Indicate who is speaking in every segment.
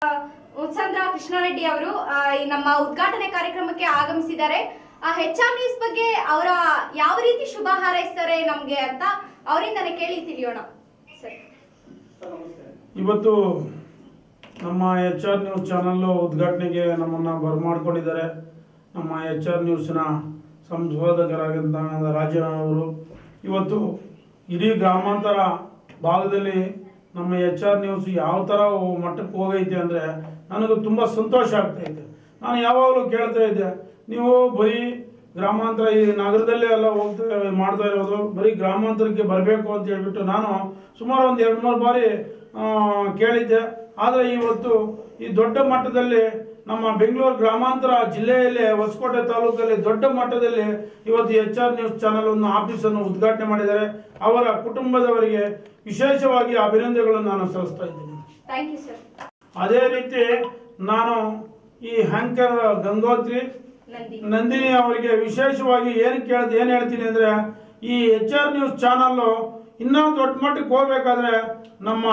Speaker 1: ಮುತ್ಸಂದ್ರ ಕೃಷ್ಣಾರೆಡ್ಡಿ ಅವರು ನಮ್ಮ ಉದ್ಘಾಟನೆ ಕಾರ್ಯಕ್ರಮಕ್ಕೆ ಆಗಮಿಸಿದ್ದಾರೆ. HR ನ್ಯೂಸ್ ಬಗ್ಗೆ ಅವರ ಯಾವ ರೀತಿ ಶುಭ ಹಾರೈಸ್ತಾರೆ ನಮಗೆ ಅಂತ ಅವರಿಂದನೇ ಕೇಳಿ ತಿಳಿಯೋಣ.
Speaker 2: ಇವತ್ತು ನಮ್ಮ HR ನ್ಯೂಸ್ ಚಾನಲ್ ಉದ್ಘಾಟನೆಗೆ ನಮ್ಮನ್ನು ಬರಮಾಡಿಕೊಂಡಿದ್ದಾರೆ. ನಮ್ಮ HR ನ್ಯೂಸ್ನ ಸಂಶೋಧಕರಾದಂಥ ರಾಜ ಅವರು ಇವತ್ತು ಇಡೀ ಗ್ರಾಮಾಂತರ ಭಾಗದಲ್ಲಿ ನಮ್ಮ HR ನ್ಯೂಸ್ ಯಾವ ಥರ ಮಟ್ಟಕ್ಕೆ ಹೋಗೈತೆ ಅಂದರೆ ನನಗೆ ತುಂಬ ಸಂತೋಷ ಆಗ್ತಾಯಿದೆ. ನಾನು ಯಾವಾಗಲೂ ಕೇಳ್ತಾ ಇದ್ದೆ, ನೀವು ಬರೀ ಗ್ರಾಮಾಂತರ ಈ ನಗರದಲ್ಲೇ ಎಲ್ಲ ಮಾಡ್ತಾ ಇರೋದು, ಬರೀ ಗ್ರಾಮಾಂತರಕ್ಕೆ ಬರಬೇಕು ಅಂತ ಹೇಳ್ಬಿಟ್ಟು ನಾನು ಸುಮಾರು ಒಂದು 2-3 ಬಾರಿ ಕೇಳಿದ್ದೆ. ಆದರೆ ಇವತ್ತು ಈ ದೊಡ್ಡ ಮಟ್ಟದಲ್ಲಿ ನಮ್ಮ ಬೆಂಗಳೂರು ಗ್ರಾಮಾಂತರ ಜಿಲ್ಲೆಯಲ್ಲಿ ಹೊಸಕೋಟೆ ತಾಲೂಕಲ್ಲಿ ದೊಡ್ಡ ಮಟ್ಟದಲ್ಲಿ ಇವತ್ತು HR ನ್ಯೂಸ್ ಚಾನಲ್ ಒಂದು ಆಫೀಸನ್ನು ಉದ್ಘಾಟನೆ ಮಾಡಿದ್ದಾರೆ. ಅವರ ಕುಟುಂಬದವರಿಗೆ ವಿಶೇಷವಾಗಿ ಅಭಿನಂದನೆಗಳನ್ನು ನಾನು ಸಲ್ಲಿಸ್ತಾ ಇದ್ದೀನಿ. ಅದೇ ರೀತಿ ನಾನು ಈ ಹ್ಯಾಂಕರ್ ಗಂಗೋತ್ರಿ ನಂದಿನಿ ಅವರಿಗೆ ವಿಶೇಷವಾಗಿ ಏನು ಹೇಳ್ತೀನಿ ಅಂದರೆ, ಈ HR ನ್ಯೂಸ್ ಚಾನಲ್ಲು ಇನ್ನೂ ದೊಡ್ಡ ಮಟ್ಟಕ್ಕೆ ಹೋಗ್ಬೇಕಾದ್ರೆ ನಮ್ಮ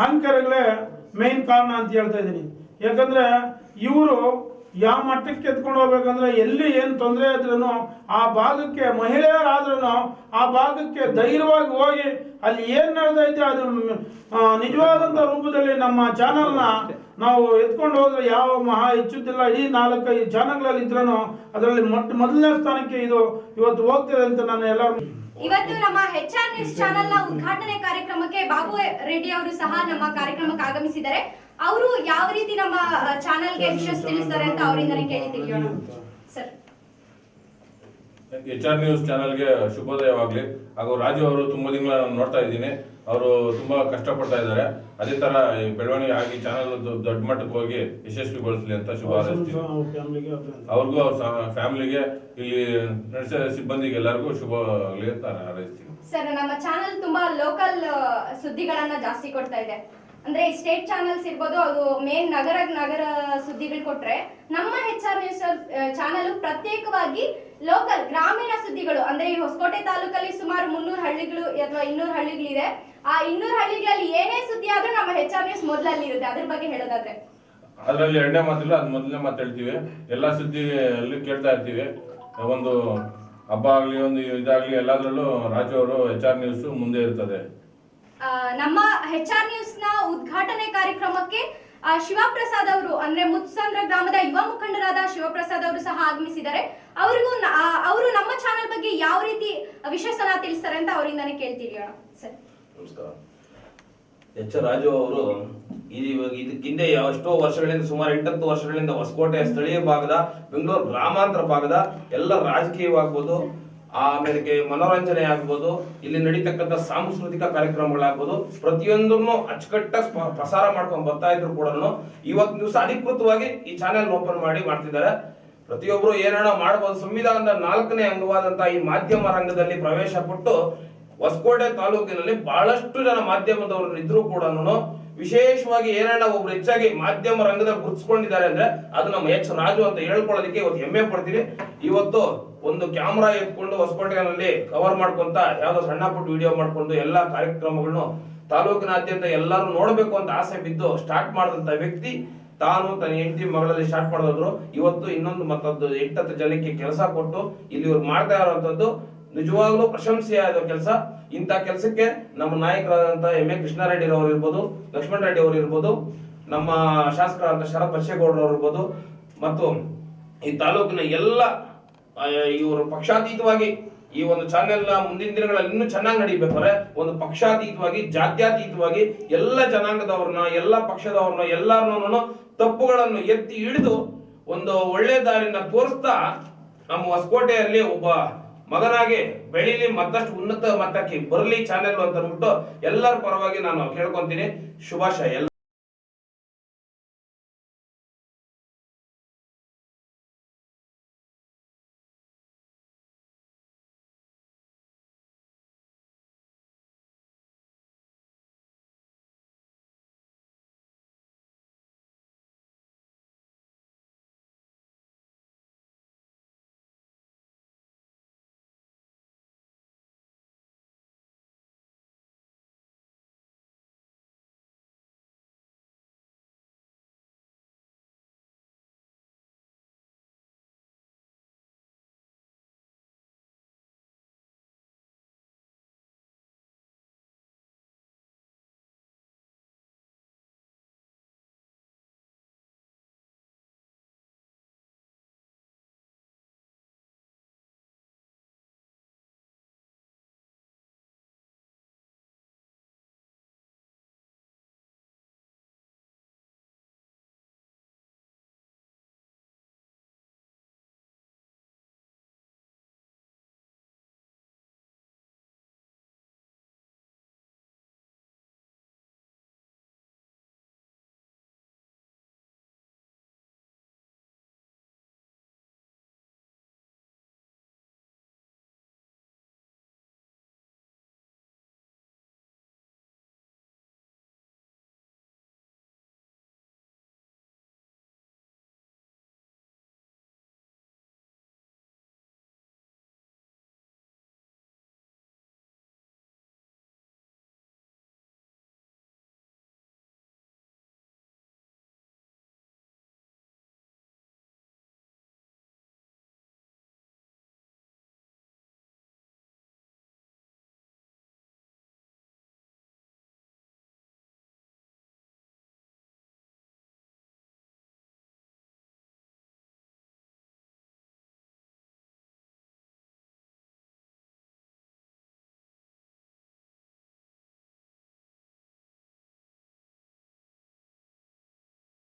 Speaker 2: ಹ್ಯಾಂಕರ್ಗಳೇ ಮೇನ್ ಕಾರಣ ಅಂತ ಹೇಳ್ತಾ ಇದ್ದೀನಿ. ಯಾಕಂದರೆ ಇವರು ಯಾವ ಮಟ್ಟಕ್ಕೆ ಎತ್ಕೊಂಡು ಹೋಗ್ಬೇಕಂದ್ರೆ ಎಲ್ಲಿ ಏನು ತೊಂದರೆ ಇದ್ರೂ ಆ ಭಾಗಕ್ಕೆ ಮಹಿಳೆಯರಾದ್ರೂ ಆ ಭಾಗಕ್ಕೆ ಧೈರ್ಯವಾಗಿ ಹೋಗಿ ಅಲ್ಲಿ ಏನು ನಡೆದೈತೆ ಅದು ನಿಜವಾದಂಥ ರೂಪದಲ್ಲಿ ನಮ್ಮ ಚಾನಲ್ನ ನಾವು ಎತ್ಕೊಂಡು ಹೋದ್ರೆ ಯಾವ ಮಹಾ ಹೆಚ್ಚುತ್ತಿಲ್ಲ. ಇಡೀ 4-5 ಚಾನಲ್ಗಳಲ್ಲಿ ಇದ್ರೂ ಅದರಲ್ಲಿ ಮೊದಲನೇ ಸ್ಥಾನಕ್ಕೆ ಇದು ಇವತ್ತು ಹೋಗ್ತಿದೆ ಅಂತ ನಾನು ಎಲ್ಲರೂ.
Speaker 1: ಇವತ್ತು ನಮ್ಮ HR ನ್ಯೂಸ್ ಚಾನಲ್ ನ ಉದ್ಘಾಟನೆ ಕಾರ್ಯಕ್ರಮಕ್ಕೆ ಬಾಬು ರೆಡ್ಡಿ ಅವರು ಸಹ ನಮ್ಮ ಕಾರ್ಯಕ್ರಮಕ್ಕೆ ಆಗಮಿಸಿದ್ದಾರೆ. ಅವರು ಯಾವ ರೀತಿ ನಮ್ಮ ಚಾನಲ್ಗೆ ವಿಷಯ ತಿಳಿಸ್ತಾರೆ ಅಂತ ಅವರಿಂದನೇ ಕೇಳಿ ತಿಳಿಯೋಣ. ಸರ್,
Speaker 3: HR ನ್ಯೂಸ್ ಚಾನಲ್ಗೆ ಶುಭೋದಯವಾಗಲಿ. ಹಾಗೂ ರಾಜು ಅವರು ತುಂಬಾ ದಿನ ನಾನು ನೋಡ್ತಾ ಇದ್ದೀನಿ, ಅವರು ತುಂಬಾ ಕಷ್ಟಪಡ್ತಾ ಇದ್ದಾರೆ. ಅದೇ ತರ ಬೆಳವಣಿಗೆ ಆಗಿ ಚಾನಲ್ ದೊಡ್ಡ ಮಟ್ಟಕ್ಕೆ ಹೋಗಿ ಯಶಸ್ವಿಗೊಳಿಸಲಿ ಅಂತ ಶುಭ ಹಾರೈಸ್ತೀನಿ. ಅವ್ರಿಗೂ ಅವ್ರ ಫ್ಯಾಮಿಲಿಗೆ ಇಲ್ಲಿ ನಡೆಸೋ ಸಿಬ್ಬಂದಿಗೆ ಎಲ್ಲರಿಗೂ ಶುಭ ಆಗಲಿ ಅಂತ ಹಾರೈಸ್ತೀನಿ.
Speaker 1: ಸರ್, ನಮ್ಮ ಚಾನಲ್ ತುಂಬಾ ಲೋಕಲ್ ಸುದ್ದಿಗಳನ್ನ ಜಾಸ್ತಿ ಕೊಡ್ತಾ ಇದೆ. ಅಂದ್ರೆ ಸ್ಟೇಟ್ ಚಾನಲ್ಸ್ ಇರ್ಬೋದು, ಅದು ಮೇನ್ ನಗರ ಸುದ್ದಿಗಳು ಕೊಟ್ರೆ, ನಮ್ಮ HR ನ್ಯೂಸ್ ಚಾನಲ್ ಪ್ರತ್ಯೇಕವಾಗಿ ಲೋಕಲ್ ಗ್ರಾಮೀಣ ಸುದ್ದಿಗಳು, ಅಂದ್ರೆ ಈ ಹೊಸಕೋಟೆ ತಾಲೂಕಲ್ಲಿ ಸುಮಾರು 300 ಹಳ್ಳಿಗಳು ಅಥವಾ 200 ಹಳ್ಳಿಗಳಿದೆ. ಆ 200 ಹಳ್ಳಿಗಳಲ್ಲಿ ಏನೇ ಸುದ್ದಿ ಆದ್ರೂ ನಮ್ಮ HR ನ್ಯೂಸ್ ಮೊದಲಲ್ಲಿ ಇರುತ್ತೆ. ಅದ್ರ ಬಗ್ಗೆ ಹೇಳೋದಾದ್ರೆ
Speaker 3: ಅದರಲ್ಲಿ ಎರಡನೇ ಮಾತಿಲ್ಲ, ಅದು ಮೊದಲನೇ ಮಾತು ಹೇಳ್ತೀವಿ. ಎಲ್ಲಾ ಸುದ್ದಿಯಲ್ಲಿ ಕೇಳ್ತಾ ಇರ್ತೀವಿ. ಒಂದು ಹಬ್ಬ ಆಗ್ಲಿ, ಒಂದು ಇದಾಗ್ಲಿ, ಎಲ್ಲಾದ್ರಲ್ಲೂ ರಾಜು ಅವರು HR ನ್ಯೂಸ್ ಮುಂದೆ ಇರ್ತದೆ.
Speaker 1: ನಮ್ಮ HR ನ್ಯೂಸ್ ನ ಉದ್ಘಾಟನೆ ಕಾರ್ಯಕ್ರಮಕ್ಕೆ ಶಿವಪ್ರಸಾದ್ ಅವರು, ಅಂದ್ರೆ ಮುತ್ಸಂದ್ರ ಗ್ರಾಮದ ಯುವ ಮುಖಂಡರಾದ ಶಿವಪ್ರಸಾದ್ ಅವರು ಸಹ ಆಗಮಿಸಿದ್ದಾರೆ. ಅವರು ನಮ್ಮ ಚಾನೆಲ್ ಬಗ್ಗೆ ಯಾವ ರೀತಿ ವಿಶೇಷನ ತಿಳಿಸ್ತಾರೆ ಅಂತ ಅವರಿಂದಾನೇ ಕೇಳ್ತೀವಿ. ಸರ್,
Speaker 4: ನಮಸ್ಕಾರ. ರಾಜು ಅವರು ಇದಕ್ಕಿಂತ ಎಷ್ಟೋ ವರ್ಷಗಳಿಂದ, ಸುಮಾರು 8-10 ವರ್ಷಗಳಿಂದ ಹೊಸಕೋಟೆ ಸ್ಥಳೀಯ ಭಾಗದ, ಬೆಂಗಳೂರು ಗ್ರಾಮಾಂತರ ಭಾಗದ ಎಲ್ಲ ರಾಜಕೀಯವಾಗ್ಬೋದು, ಆಮೇಲೆ ಮನೋರಂಜನೆ ಆಗ್ಬೋದು, ಇಲ್ಲಿ ನಡೀತಕ್ಕಂಥ ಸಾಂಸ್ಕೃತಿಕ ಕಾರ್ಯಕ್ರಮಗಳಾಗ್ಬೋದು, ಪ್ರತಿಯೊಂದನ್ನು ಅಚ್ಚುಕಟ್ಟಾಗಿ ಪ್ರಸಾರ ಮಾಡ್ಕೊಂಡು ಬರ್ತಾ ಇದ್ರು ಕೂಡ ಇವತ್ತು ದಿವಸ ಅಧಿಕೃತವಾಗಿ ಈ ಚಾನೆಲ್ ಓಪನ್ ಮಾಡ್ತಿದ್ದಾರೆ. ಪ್ರತಿಯೊಬ್ಬರು ಏನೇನೋ ಮಾಡಬಹುದು. ಸಂವಿಧಾನದ 4ನೇ ಅಂಗವಾದಂತಹ ಈ ಮಾಧ್ಯಮ ರಂಗದಲ್ಲಿ ಪ್ರವೇಶ ಪಟ್ಟು ಹೊಸಕೋಟೆ ತಾಲೂಕಿನಲ್ಲಿ ಬಹಳಷ್ಟು ಜನ ಮಾಧ್ಯಮದವರು ಇದ್ರು ಕೂಡ ವಿಶೇಷವಾಗಿ ಏನೇನ ಒಬ್ರು ಹೆಚ್ಚಾಗಿ ಮಾಧ್ಯಮ ರಂಗದಲ್ಲಿ ಗುರುತಿಸ್ಕೊಂಡಿದ್ದಾರೆ ಅಂದ್ರೆ ಅದು ನಮ್ಮ ರಾಜು ಅಂತ ಹೇಳ್ಕೊಳ್ಳೋದಕ್ಕೆ ಇವತ್ತು ಹೆಮ್ಮೆ ಪಡ್ತೀವಿ. ಇವತ್ತು ಒಂದು ಕ್ಯಾಮ್ರಾ ಎತ್ಕೊಂಡು ಹೊಸಕೋಟೆನಲ್ಲಿ ಕವರ್ ಮಾಡ್ಕೊಂತ ಯಾವ್ದೋ ಸಣ್ಣ ಪುಟ್ಟ ವಿಡಿಯೋ ಮಾಡ್ಕೊಂಡು ಎಲ್ಲಾ ಕಾರ್ಯಕ್ರಮಗಳನ್ನು ತಾಲೂಕಿನಾದ್ಯಂತ ಎಲ್ಲರೂ ನೋಡ್ಬೇಕು ಅಂತ ಆಸೆ ಬಿದ್ದು ಸ್ಟಾರ್ಟ್ ಮಾಡಿದಂತ ವ್ಯಕ್ತಿ ತಾನು ತನ್ನ ಹೆಂಡತಿ ಮಗಳಲ್ಲಿ ಸ್ಟಾರ್ಟ್ ಮಾಡಿದ್ರು. ಇವತ್ತು ಇನ್ನೊಂದು ಮತ್ತೊಂದು 8-10 ಜನಕ್ಕೆ ಕೆಲಸ ಕೊಟ್ಟು ಇಲ್ಲಿ ಇವ್ರು ಮಾಡ್ತಾ ಇರುವಂತದ್ದು ನಿಜವಾಗ್ಲೂ ಪ್ರಶಂಸೆಯಾದ ಕೆಲಸ. ಇಂಥ ಕೆಲಸಕ್ಕೆ ನಮ್ಮ ನಾಯಕರಾದಂತ MA ಕೃಷ್ಣಾರೆಡ್ಡಿ ಅವರು ಇರ್ಬೋದು, ಲಕ್ಷ್ಮಣ ರೆಡ್ಡಿ ಅವರು ಇರ್ಬೋದು, ನಮ್ಮ ಶಾಸಕರಾದಂತ ಶರತ್ ಬಚ್ಚೇಗೌಡರು ಅವರು ಇರ್ಬೋದು, ಮತ್ತು ಈ ತಾಲೂಕಿನ ಎಲ್ಲ ಇವರು ಪಕ್ಷಾತೀತವಾಗಿ ಈ ಒಂದು ಚಾನೆಲ್ ನ ಮುಂದಿನ ದಿನಗಳಲ್ಲಿ ಇನ್ನೂ ಚೆನ್ನಾಗಿ ನಡೀಬೇಕಾದ್ರೆ ಒಂದು ಪಕ್ಷಾತೀತವಾಗಿ, ಜಾತ್ಯತೀತವಾಗಿ ಎಲ್ಲ ಜನಾಂಗದವ್ರನ್ನ, ಎಲ್ಲ ಪಕ್ಷದವ್ರನ್ನ, ಎಲ್ಲರನ್ನೂ ತಪ್ಪುಗಳನ್ನು ಎತ್ತಿ ಹಿಡಿದು ಒಂದು ಒಳ್ಳೆ ದಾರಿನ ತೋರಿಸ್ತಾ ನಮ್ಮ ಹೊಸಕೋಟೆಯಲ್ಲಿ ಒಬ್ಬ ಮಗನಾಗಿ ಬೆಳೀಲಿ, ಮತ್ತಷ್ಟು ಉನ್ನತ ಮಟ್ಟಕ್ಕೆ ಬರಲಿ ಚಾನೆಲ್ ಅಂತ ಅಂದ್ಬಿಟ್ಟು ಎಲ್ಲರ ಪರವಾಗಿ ನಾನು ಕೇಳ್ಕೊಂತೀನಿ. ಶುಭಾಶಯ.